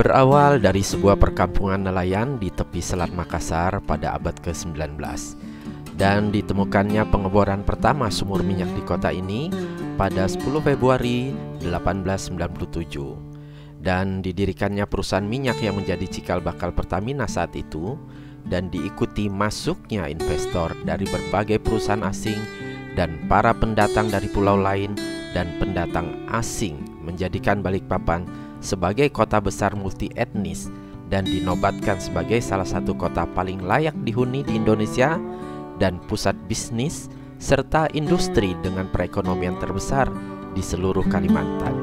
Berawal dari sebuah perkampungan nelayan di tepi Selat Makassar pada abad ke-19 dan ditemukannya pengeboran pertama sumur minyak di kota ini pada 10 Februari 1897 dan didirikannya perusahaan minyak yang menjadi cikal bakal Pertamina saat itu, dan diikuti masuknya investor dari berbagai perusahaan asing dan para pendatang dari pulau lain dan pendatang asing menjadikan Balikpapan sebagai kota besar multi etnis dan dinobatkan sebagai salah satu kota paling layak dihuni di Indonesia dan pusat bisnis serta industri dengan perekonomian terbesar di seluruh Kalimantan.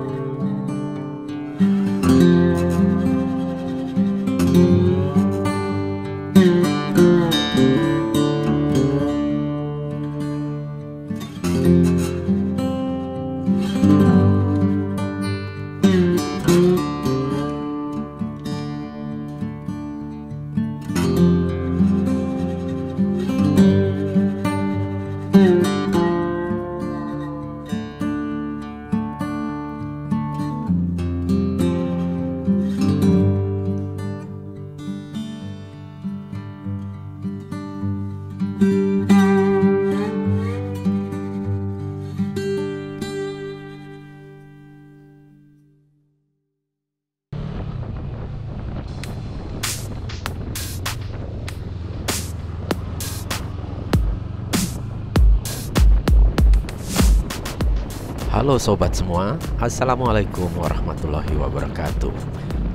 Halo sobat semua, Assalamualaikum warahmatullahi wabarakatuh.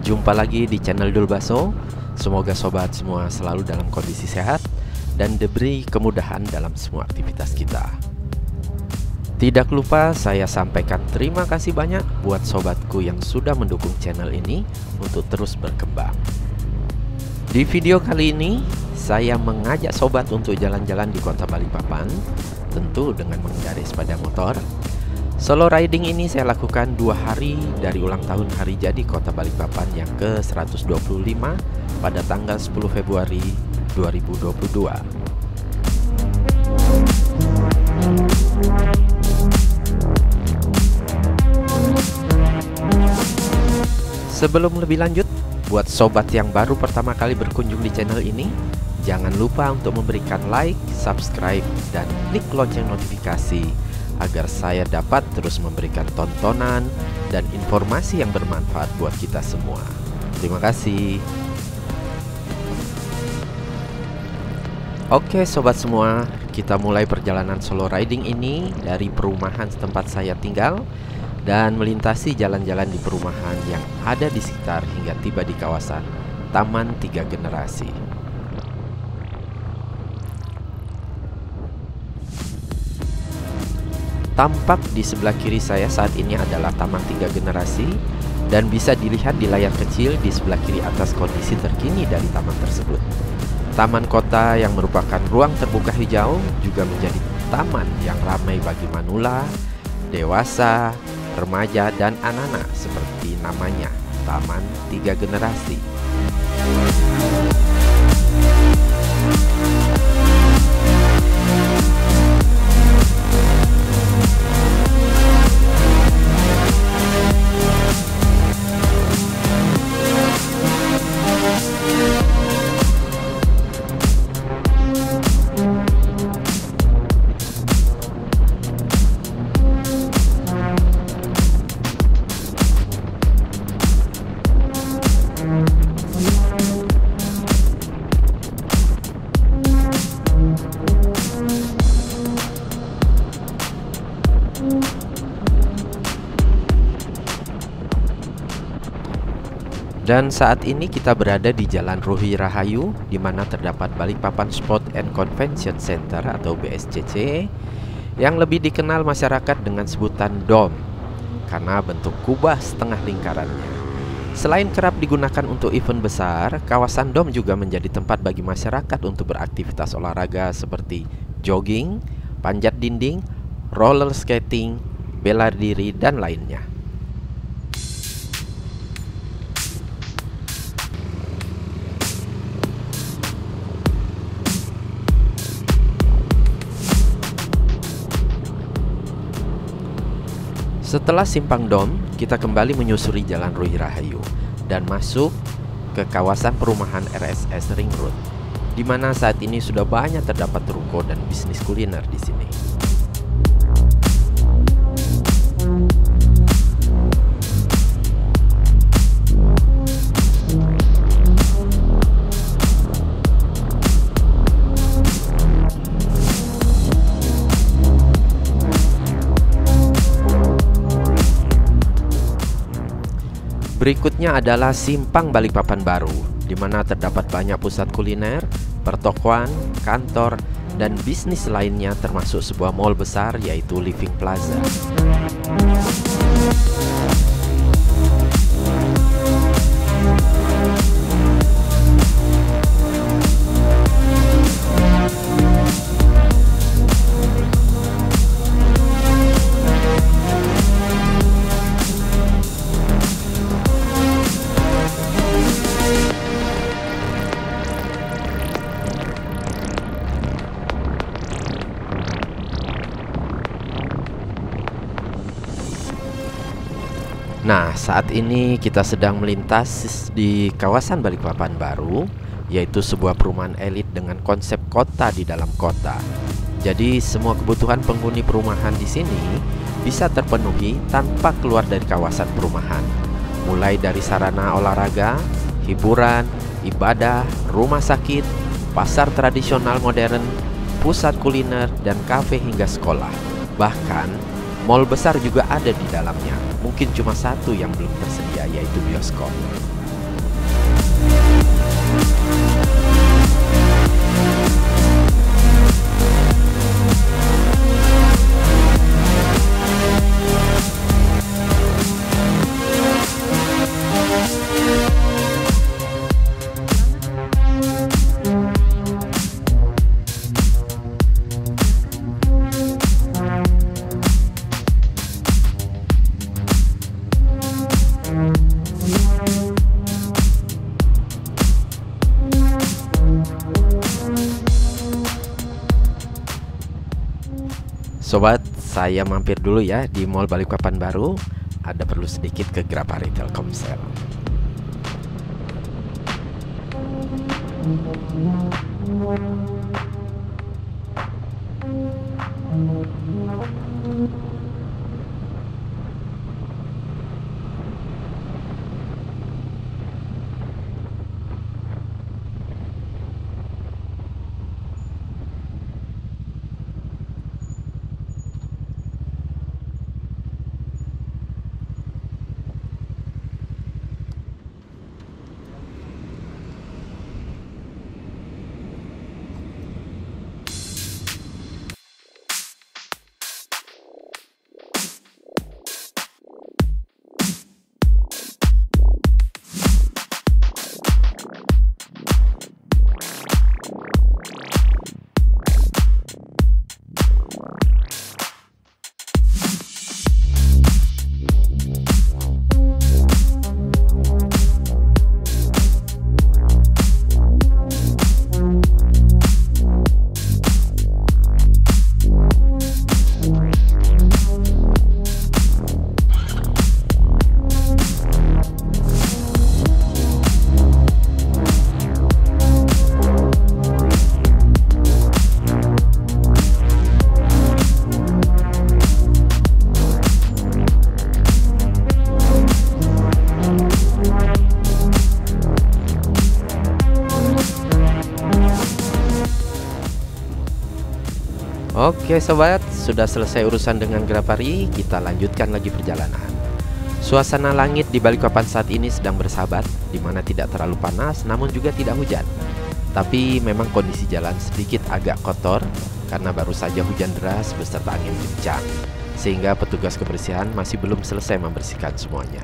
Jumpa lagi di channel Dulbaso. Semoga sobat semua selalu dalam kondisi sehat dan diberi kemudahan dalam semua aktivitas kita. Tidak lupa saya sampaikan terima kasih banyak buat sobatku yang sudah mendukung channel ini untuk terus berkembang. Di video kali ini saya mengajak sobat untuk jalan-jalan di kota Balikpapan, tentu dengan mengendarai sepeda motor. Solo riding ini saya lakukan 2 hari dari ulang tahun hari jadi kota Balikpapan yang ke-125 pada tanggal 10 Februari 2022. Sebelum lebih lanjut, buat sobat yang baru pertama kali berkunjung di channel ini, jangan lupa untuk memberikan like, subscribe, dan klik lonceng notifikasi agar saya dapat terus memberikan tontonan dan informasi yang bermanfaat buat kita semua. Terima kasih. Oke sobat semua, kita mulai perjalanan solo riding ini dari perumahan tempat saya tinggal dan melintasi jalan-jalan di perumahan yang ada di sekitar hingga tiba di kawasan Taman 3 Generasi. Tampak di sebelah kiri saya saat ini adalah Taman 3 Generasi dan bisa dilihat di layar kecil di sebelah kiri atas kondisi terkini dari taman tersebut. Taman kota yang merupakan ruang terbuka hijau juga menjadi taman yang ramai bagi manula, dewasa, remaja, dan anak-anak seperti namanya, Taman 3 Generasi. Dan saat ini kita berada di Jalan Ruhi Rahayu, di mana terdapat Balikpapan Sport and Convention Center atau BSCC, yang lebih dikenal masyarakat dengan sebutan DOM karena bentuk kubah setengah lingkarannya. Selain kerap digunakan untuk event besar, kawasan DOM juga menjadi tempat bagi masyarakat untuk beraktivitas olahraga seperti jogging, panjat dinding, roller skating, bela diri, dan lainnya. Setelah Simpang Dom, kita kembali menyusuri Jalan Ruhi Rahayu. dan masuk ke kawasan perumahan RSS Ring Road, di mana saat ini sudah banyak terdapat ruko dan bisnis kuliner di sini. Berikutnya adalah Simpang Balikpapan Baru, di mana terdapat banyak pusat kuliner, pertokoan, kantor, dan bisnis lainnya termasuk sebuah mall besar yaitu Living Plaza. Nah, saat ini kita sedang melintas di kawasan Balikpapan Baru, yaitu sebuah perumahan elit dengan konsep kota di dalam kota. Jadi, semua kebutuhan penghuni perumahan di sini bisa terpenuhi tanpa keluar dari kawasan perumahan. Mulai dari sarana olahraga, hiburan, ibadah, rumah sakit, pasar tradisional modern, pusat kuliner, dan kafe hingga sekolah. Bahkan, mall besar juga ada di dalamnya. Mungkin cuma satu yang belum tersedia, yaitu bioskop. Sobat, saya mampir dulu ya di Mall Balikpapan Baru. Ada perlu sedikit ke Grapari Telkomsel. Oke sobat, sudah selesai urusan dengan Grapari, kita lanjutkan lagi perjalanan. Suasana langit di Balikpapan saat ini sedang bersahabat, di mana tidak terlalu panas namun juga tidak hujan. Tapi memang kondisi jalan sedikit agak kotor karena baru saja hujan deras beserta angin kencang, sehingga petugas kebersihan masih belum selesai membersihkan semuanya.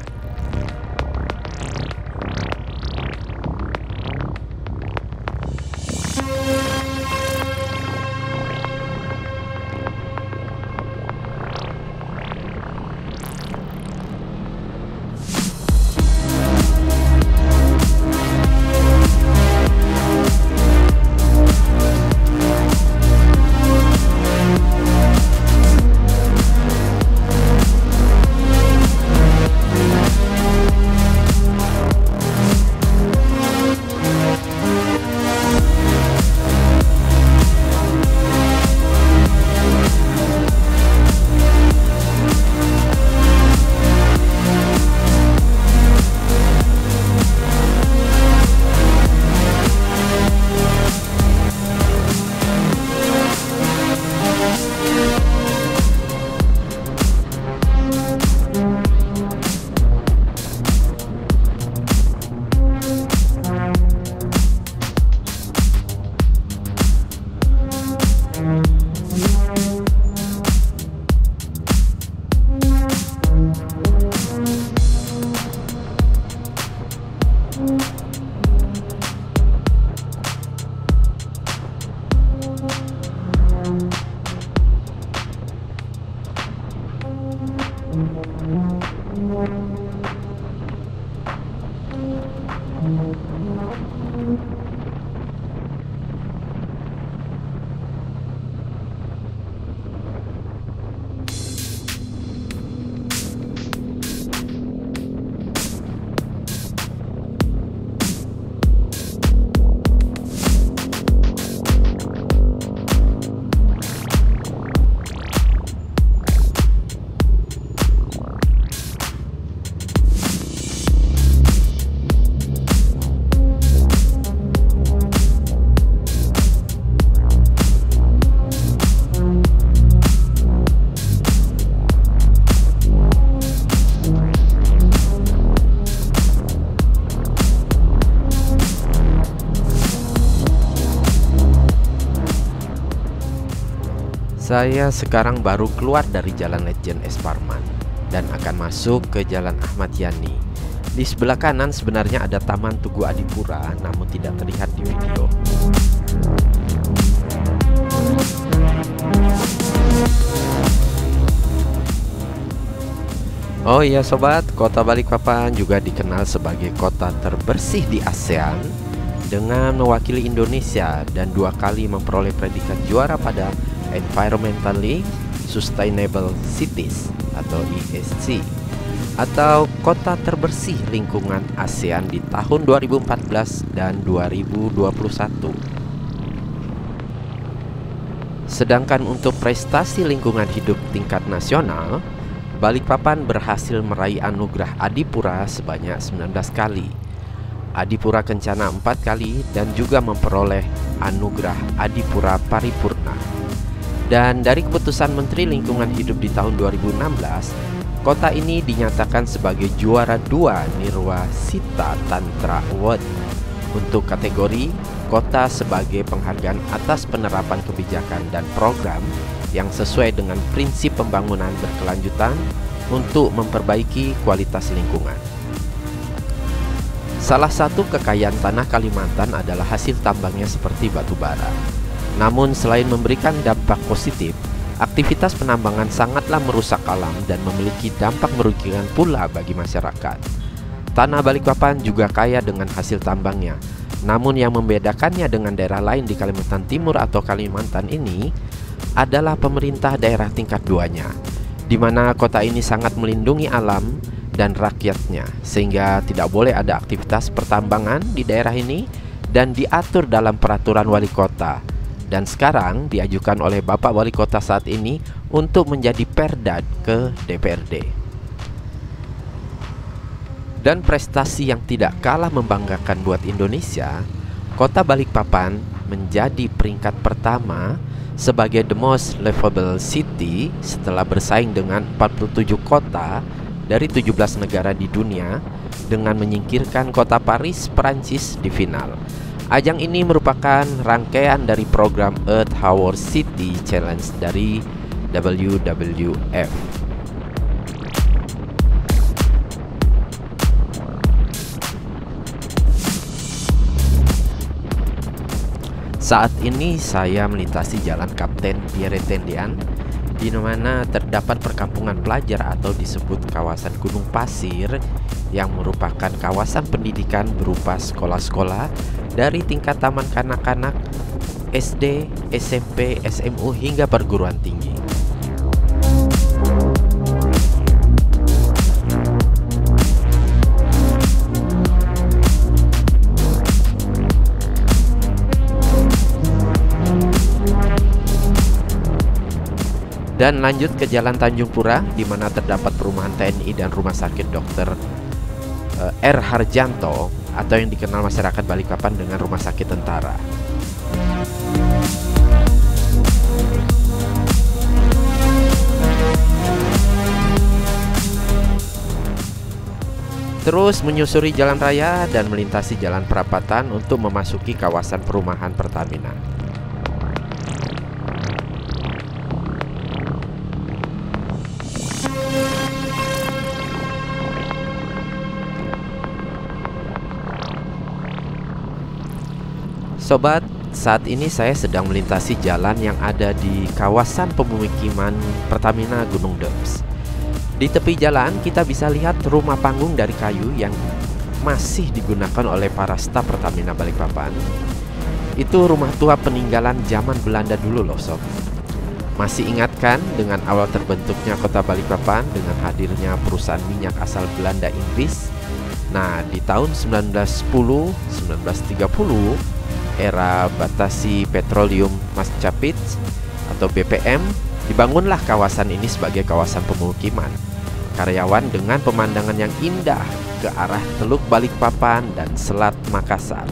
Saya sekarang baru keluar dari Jalan Lejen S. Parman dan akan masuk ke Jalan Ahmad Yani. Di sebelah kanan sebenarnya ada Taman Tugu Adipura, namun tidak terlihat di video. Oh iya sobat, kota Balikpapan juga dikenal sebagai kota terbersih di ASEAN dengan mewakili Indonesia dan 2 kali memperoleh predikat juara pada Environmentally Sustainable Cities atau ESC atau kota terbersih lingkungan ASEAN di tahun 2014 dan 2021. Sedangkan untuk prestasi lingkungan hidup tingkat nasional, Balikpapan berhasil meraih anugerah Adipura sebanyak 19 kali, Adipura Kencana 4 kali, dan juga memperoleh anugerah Adipura Paripurna. Dan dari keputusan Menteri Lingkungan Hidup di tahun 2016, kota ini dinyatakan sebagai juara 2 Nirwa Sita Tantra Award untuk kategori kota sebagai penghargaan atas penerapan kebijakan dan program yang sesuai dengan prinsip pembangunan berkelanjutan untuk memperbaiki kualitas lingkungan. Salah satu kekayaan tanah Kalimantan adalah hasil tambangnya seperti batu bara. Namun selain memberikan dampak positif, aktivitas penambangan sangatlah merusak alam dan memiliki dampak merugikan pula bagi masyarakat. Tanah Balikpapan juga kaya dengan hasil tambangnya. Namun yang membedakannya dengan daerah lain di Kalimantan Timur atau Kalimantan ini adalah pemerintah daerah tingkat 2-nya, di mana kota ini sangat melindungi alam dan rakyatnya, sehingga tidak boleh ada aktivitas pertambangan di daerah ini dan diatur dalam peraturan wali kota. Dan sekarang diajukan oleh Bapak Wali Kota saat ini untuk menjadi Perda ke DPRD. Dan prestasi yang tidak kalah membanggakan buat Indonesia, kota Balikpapan menjadi peringkat pertama sebagai the most livable city setelah bersaing dengan 47 kota dari 17 negara di dunia dengan menyingkirkan kota Paris, Perancis di final. Ajang ini merupakan rangkaian dari program Earth Hour City Challenge dari WWF. Saat ini saya melintasi Jalan Kapten Pierre Tendian, di mana terdapat perkampungan pelajar atau disebut kawasan Gunung Pasir, yang merupakan kawasan pendidikan berupa sekolah-sekolah dari tingkat taman kanak-kanak, SD, SMP, SMU hingga perguruan tinggi. Dan lanjut ke Jalan Tanjung Pura, di mana terdapat perumahan TNI dan Rumah Sakit Dr. R. Harjanto atau yang dikenal masyarakat Balikpapan dengan Rumah Sakit Tentara. Terus menyusuri jalan raya dan melintasi jalan perapatan untuk memasuki kawasan perumahan Pertamina. Sobat, saat ini saya sedang melintasi jalan yang ada di kawasan pemukiman Pertamina Gunung Deps. Di tepi jalan kita bisa lihat rumah panggung dari kayu yang masih digunakan oleh para staf Pertamina Balikpapan itu rumah tua peninggalan zaman Belanda dulu loh sob. Masih ingat kan dengan awal terbentuknya kota Balikpapan dengan hadirnya perusahaan minyak asal Belanda Inggris? Nah, di tahun 1910-1930 era Batasi Petroleum Maschapit atau BPM, dibangunlah kawasan ini sebagai kawasan pemukiman karyawan dengan pemandangan yang indah ke arah Teluk Balikpapan dan Selat Makassar.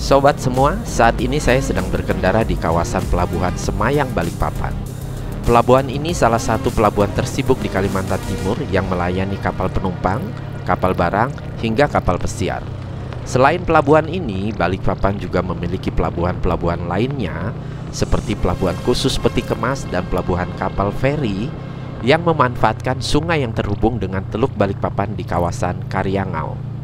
Sobat semua, saat ini saya sedang berkendara di kawasan Pelabuhan Semayang Balikpapan. Pelabuhan ini salah satu pelabuhan tersibuk di Kalimantan Timur yang melayani kapal penumpang, kapal barang, hingga kapal pesiar. Selain pelabuhan ini, Balikpapan juga memiliki pelabuhan-pelabuhan lainnya seperti pelabuhan khusus peti kemas dan pelabuhan kapal feri yang memanfaatkan sungai yang terhubung dengan Teluk Balikpapan di kawasan Karyangau.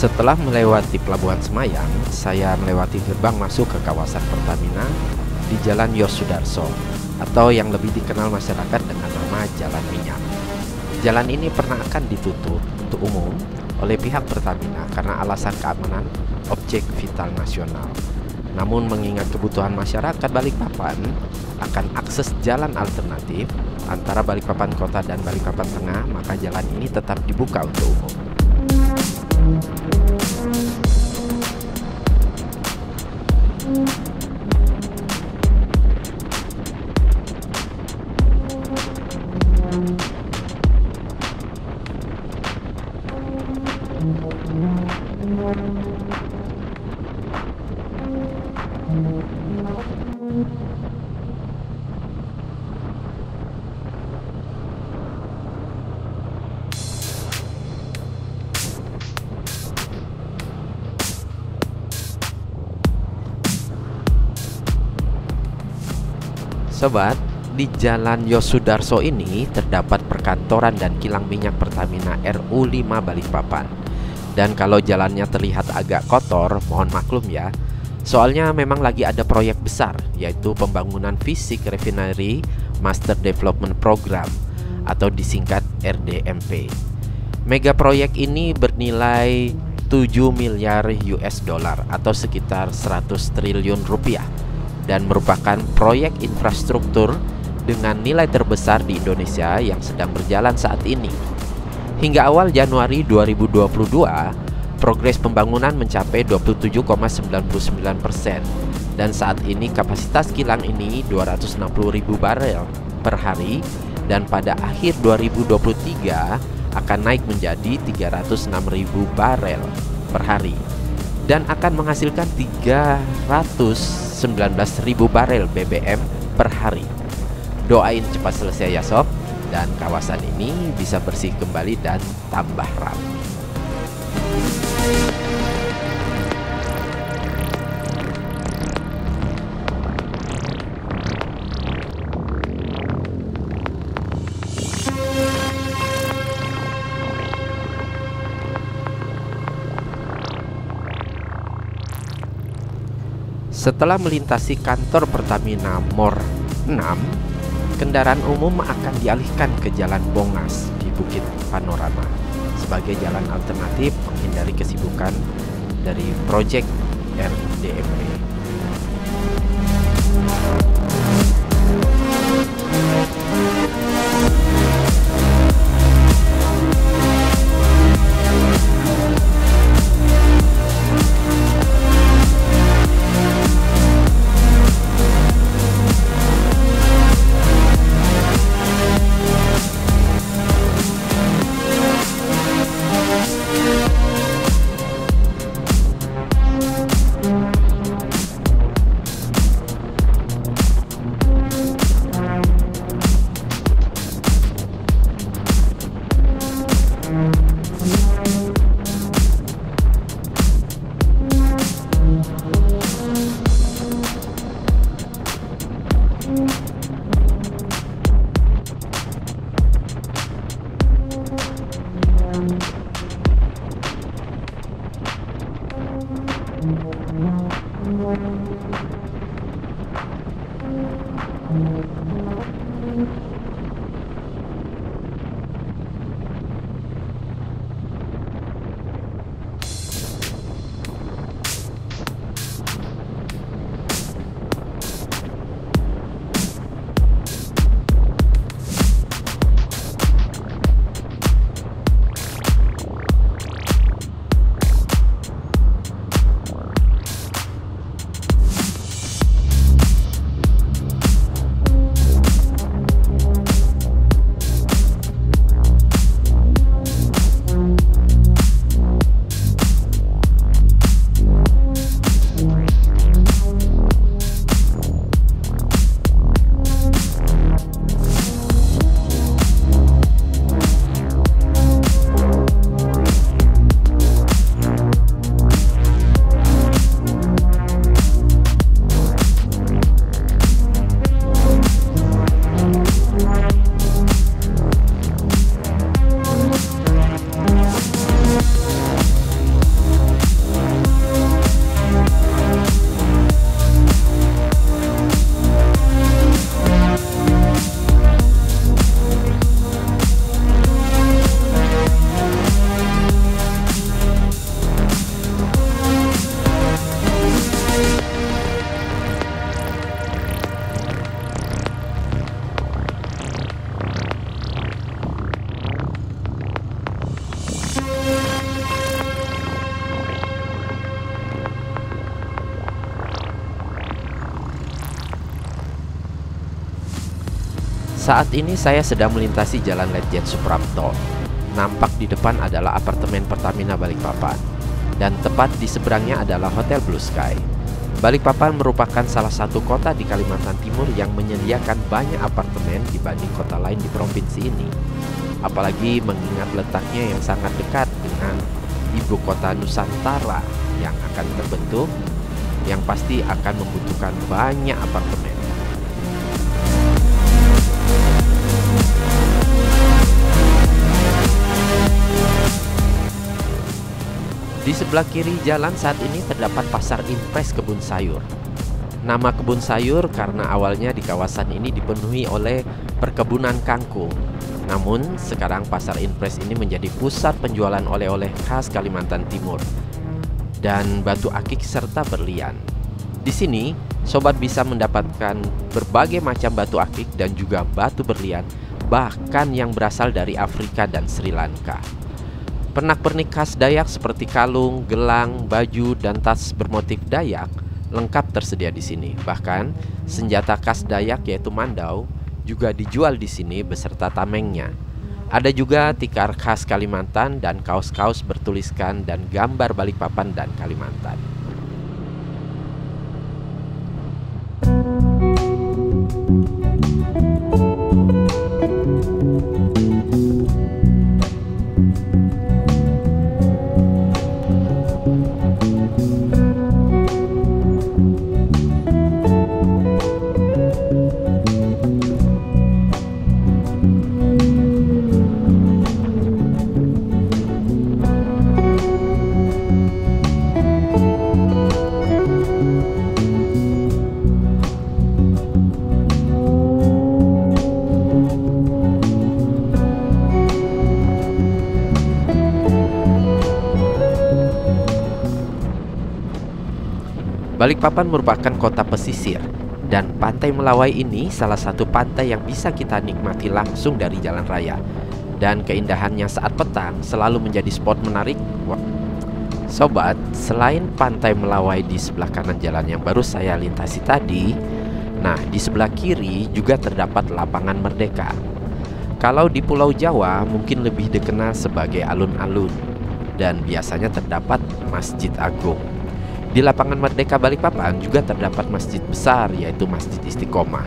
Setelah melewati Pelabuhan Semayang, saya melewati gerbang masuk ke kawasan Pertamina di Jalan Yosudarso atau yang lebih dikenal masyarakat dengan nama Jalan Minyak. Jalan ini pernah akan ditutup untuk umum oleh pihak Pertamina karena alasan keamanan objek vital nasional. Namun mengingat kebutuhan masyarakat Balikpapan akan akses jalan alternatif antara Balikpapan Kota dan Balikpapan Tengah, maka jalan ini tetap dibuka untuk umum. Sobat, di Jalan Yosudarso ini terdapat perkantoran dan kilang minyak Pertamina RU5 Balikpapan. Dan kalau jalannya terlihat agak kotor, mohon maklum ya. Soalnya memang lagi ada proyek besar, yaitu pembangunan fisik refinery Master Development Program atau disingkat RDMP. Mega proyek ini bernilai 7 miliar US dollar atau sekitar 100 triliun rupiah dan merupakan proyek infrastruktur dengan nilai terbesar di Indonesia yang sedang berjalan saat ini. Hingga awal Januari 2022, progres pembangunan mencapai 27,99%, dan saat ini kapasitas kilang ini 260.000 barel per hari, dan pada akhir 2023 akan naik menjadi 306.000 barel per hari dan akan menghasilkan 319.000 barel BBM per hari. Doain cepat selesai ya sob, dan kawasan ini bisa bersih kembali dan tambah rapi. Setelah melintasi kantor Pertamina Mor 6, kendaraan umum akan dialihkan ke Jalan Bongas di Bukit Panorama sebagai jalan alternatif menghindari kesibukan dari proyek RDMP. Saat ini saya sedang melintasi Jalan Ledjen Suprapto. Nampak di depan adalah apartemen Pertamina Balikpapan, dan tepat di seberangnya adalah Hotel Blue Sky. Balikpapan merupakan salah satu kota di Kalimantan Timur yang menyediakan banyak apartemen dibanding kota lain di provinsi ini. Apalagi mengingat letaknya yang sangat dekat dengan ibu kota Nusantara yang akan terbentuk, yang pasti akan membutuhkan banyak apartemen. Di sebelah kiri jalan saat ini terdapat Pasar Impres Kebun Sayur. Nama kebun sayur karena awalnya di kawasan ini dipenuhi oleh perkebunan kangkung. Namun sekarang Pasar Impres ini menjadi pusat penjualan oleh-oleh khas Kalimantan Timur dan batu akik serta berlian. Di sini, sobat bisa mendapatkan berbagai macam batu akik dan juga batu berlian, bahkan yang berasal dari Afrika dan Sri Lanka. Pernak-pernik khas Dayak seperti kalung, gelang, baju, dan tas bermotif Dayak lengkap tersedia di sini. Bahkan, senjata khas Dayak yaitu mandau juga dijual di sini beserta tamengnya. Ada juga tikar khas Kalimantan dan kaos-kaos bertuliskan dan gambar Balikpapan dan Kalimantan. Balikpapan merupakan kota pesisir, dan Pantai Melawai ini salah satu pantai yang bisa kita nikmati langsung dari jalan raya. Dan keindahannya saat petang selalu menjadi spot menarik. Sobat, selain Pantai Melawai di sebelah kanan jalan yang baru saya lintasi tadi, nah di sebelah kiri juga terdapat Lapangan Merdeka. Kalau di Pulau Jawa mungkin lebih dikenal sebagai alun-alun, dan biasanya terdapat Masjid Agung. Di Lapangan Merdeka Balikpapan juga terdapat masjid besar, yaitu Masjid Istiqomah.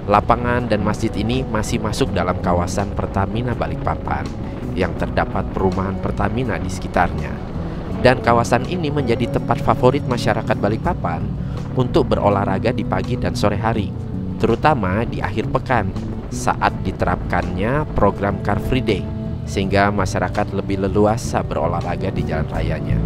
Lapangan dan masjid ini masih masuk dalam kawasan Pertamina Balikpapan, yang terdapat perumahan Pertamina di sekitarnya. Dan kawasan ini menjadi tempat favorit masyarakat Balikpapan untuk berolahraga di pagi dan sore hari, terutama di akhir pekan saat diterapkannya program Car Free Day, sehingga masyarakat lebih leluasa berolahraga di jalan rayanya.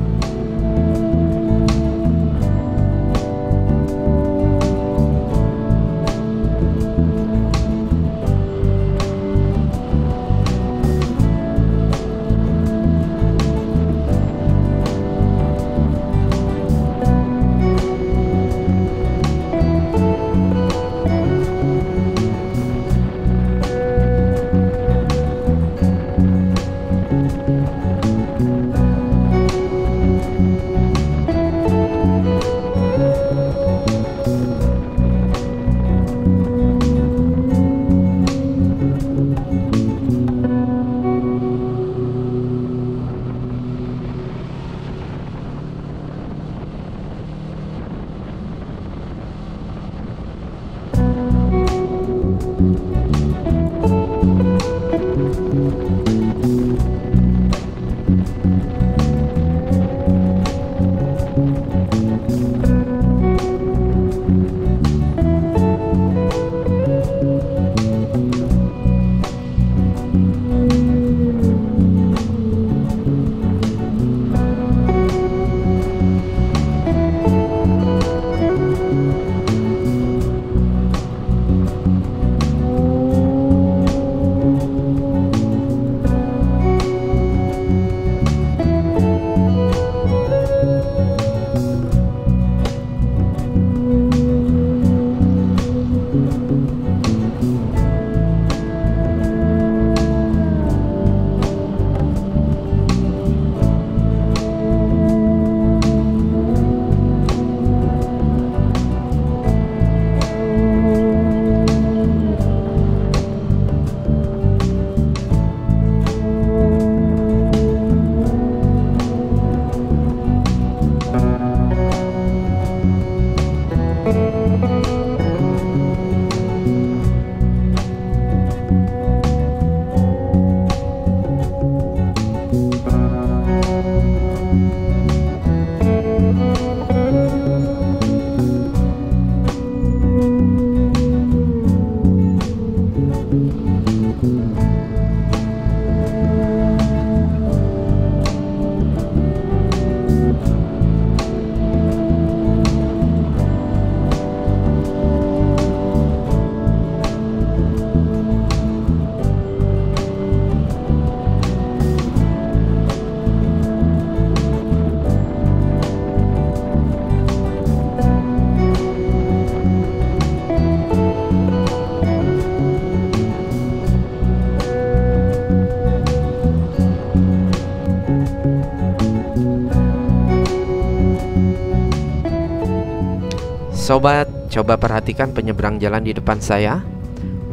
Sobat, coba perhatikan penyeberang jalan di depan saya.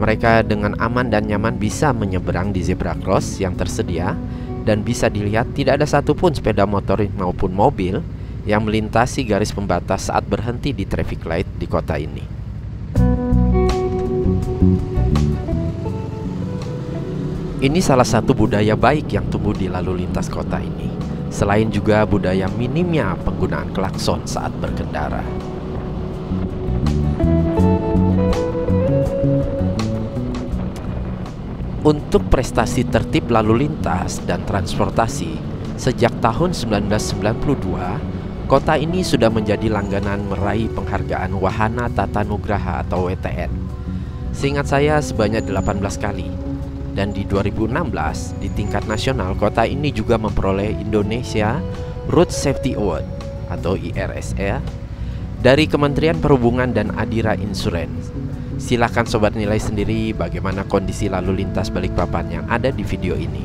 Mereka dengan aman dan nyaman bisa menyeberang di zebra cross yang tersedia, dan bisa dilihat tidak ada satupun sepeda motor maupun mobil yang melintasi garis pembatas saat berhenti di traffic light di kota ini. Ini salah satu budaya baik yang tumbuh di lalu lintas kota ini, selain juga budaya minimnya penggunaan klakson saat berkendara. Untuk prestasi tertib lalu lintas dan transportasi, sejak tahun 1992, kota ini sudah menjadi langganan meraih penghargaan Wahana Tata Nugraha atau WTN. Seingat saya sebanyak 18 kali. Dan di 2016, di tingkat nasional, kota ini juga memperoleh Indonesia Road Safety Award atau IRSA dari Kementerian Perhubungan dan Adira Insurance. Silahkan sobat nilai sendiri bagaimana kondisi lalu lintas Balikpapan yang ada di video ini.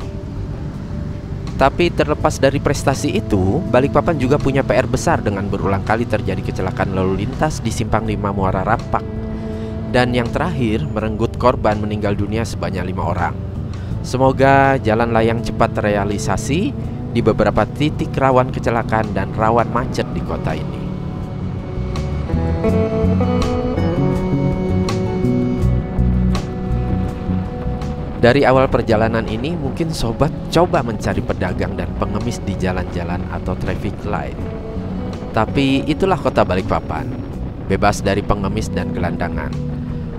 Tapi terlepas dari prestasi itu, Balikpapan juga punya PR besar dengan berulang kali terjadi kecelakaan lalu lintas di Simpang 5 Muara Rapak. Dan yang terakhir, merenggut korban meninggal dunia sebanyak 5 orang. Semoga jalan layang cepat terrealisasi di beberapa titik rawan kecelakaan dan rawan macet di kota ini. Dari awal perjalanan ini, mungkin sobat coba mencari pedagang dan pengemis di jalan-jalan atau traffic light. Tapi itulah kota Balikpapan, bebas dari pengemis dan gelandangan.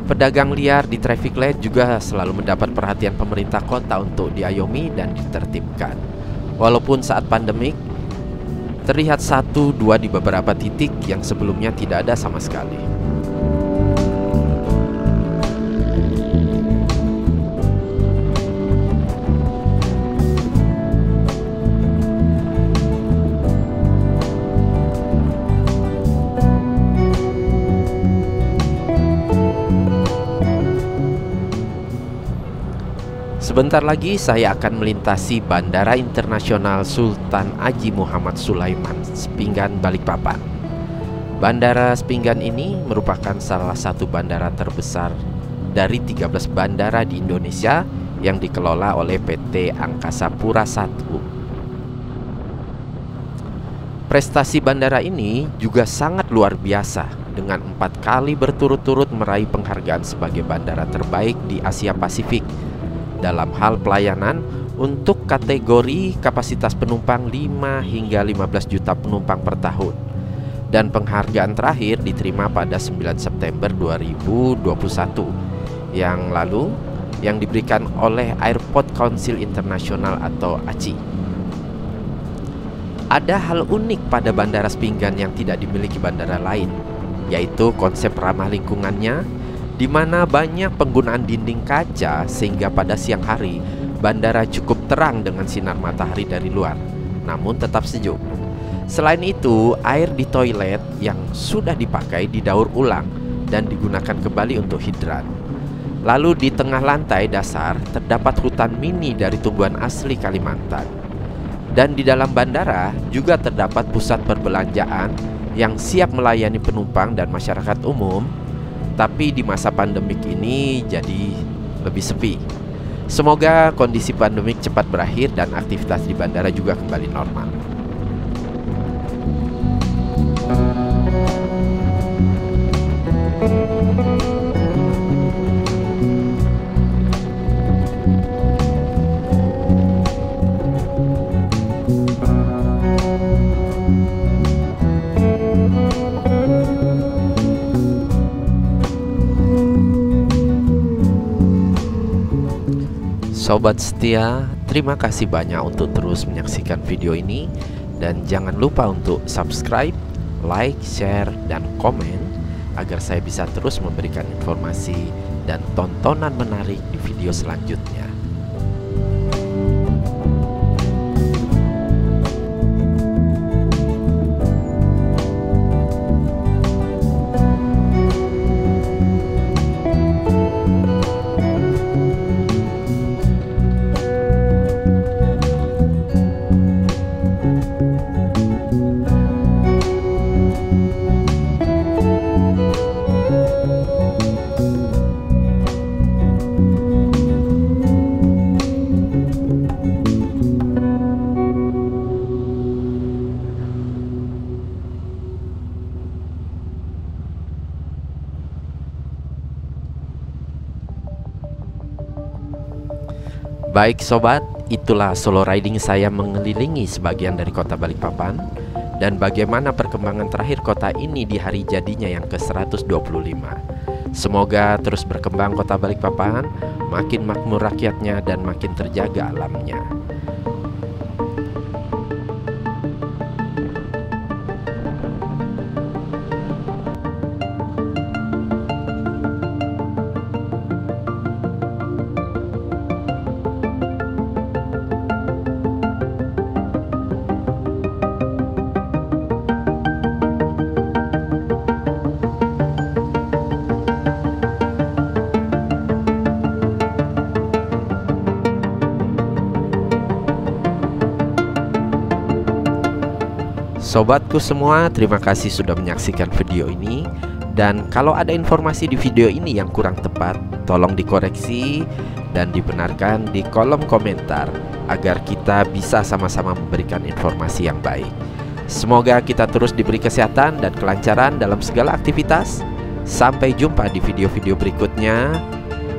Pedagang liar di traffic light juga selalu mendapat perhatian pemerintah kota untuk diayomi dan ditertibkan. Walaupun saat pandemik, terlihat 1-2 di beberapa titik yang sebelumnya tidak ada sama sekali. Sebentar lagi saya akan melintasi Bandara Internasional Sultan Haji Muhammad Sulaiman, Sepinggan, Balikpapan. Bandara Sepinggan ini merupakan salah satu bandara terbesar dari 13 bandara di Indonesia yang dikelola oleh PT Angkasa Pura I. Prestasi bandara ini juga sangat luar biasa dengan 4 kali berturut-turut meraih penghargaan sebagai bandara terbaik di Asia Pasifik dalam hal pelayanan untuk kategori kapasitas penumpang 5 hingga 15 juta penumpang per tahun. Dan penghargaan terakhir diterima pada 9 September 2021 yang lalu, yang diberikan oleh Airport Council International atau ACI. Ada hal unik pada Bandara Sepinggan yang tidak dimiliki bandara lain, yaitu konsep ramah lingkungannya, di mana banyak penggunaan dinding kaca sehingga pada siang hari bandara cukup terang dengan sinar matahari dari luar, namun tetap sejuk. Selain itu, air di toilet yang sudah dipakai didaur ulang dan digunakan kembali untuk hidran. Lalu di tengah lantai dasar terdapat hutan mini dari tumbuhan asli Kalimantan. Dan di dalam bandara juga terdapat pusat perbelanjaan yang siap melayani penumpang dan masyarakat umum. Tapi di masa pandemik ini jadi lebih sepi. Semoga kondisi pandemik cepat berakhir dan aktivitas di bandara juga kembali normal. Sobat setia, terima kasih banyak untuk terus menyaksikan video ini. Dan jangan lupa untuk subscribe, like, share, dan komen agar saya bisa terus memberikan informasi dan tontonan menarik di video selanjutnya. Baik sobat, itulah solo riding saya mengelilingi sebagian dari kota Balikpapan dan bagaimana perkembangan terakhir kota ini di hari jadinya yang ke-125. Semoga terus berkembang kota Balikpapan, makin makmur rakyatnya dan makin terjaga alamnya. Sobatku semua, terima kasih sudah menyaksikan video ini. Dan kalau ada informasi di video ini yang kurang tepat, tolong dikoreksi dan dibenarkan di kolom komentar agar kita bisa sama-sama memberikan informasi yang baik. Semoga kita terus diberi kesehatan dan kelancaran dalam segala aktivitas. Sampai jumpa di video-video berikutnya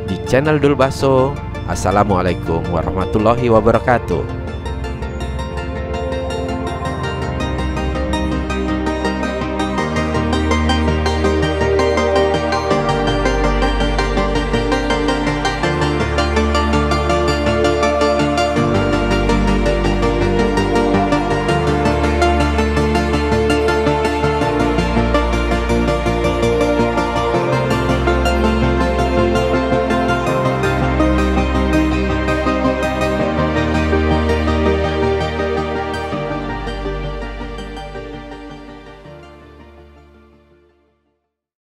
di channel Dulbaso. Assalamualaikum warahmatullahi wabarakatuh.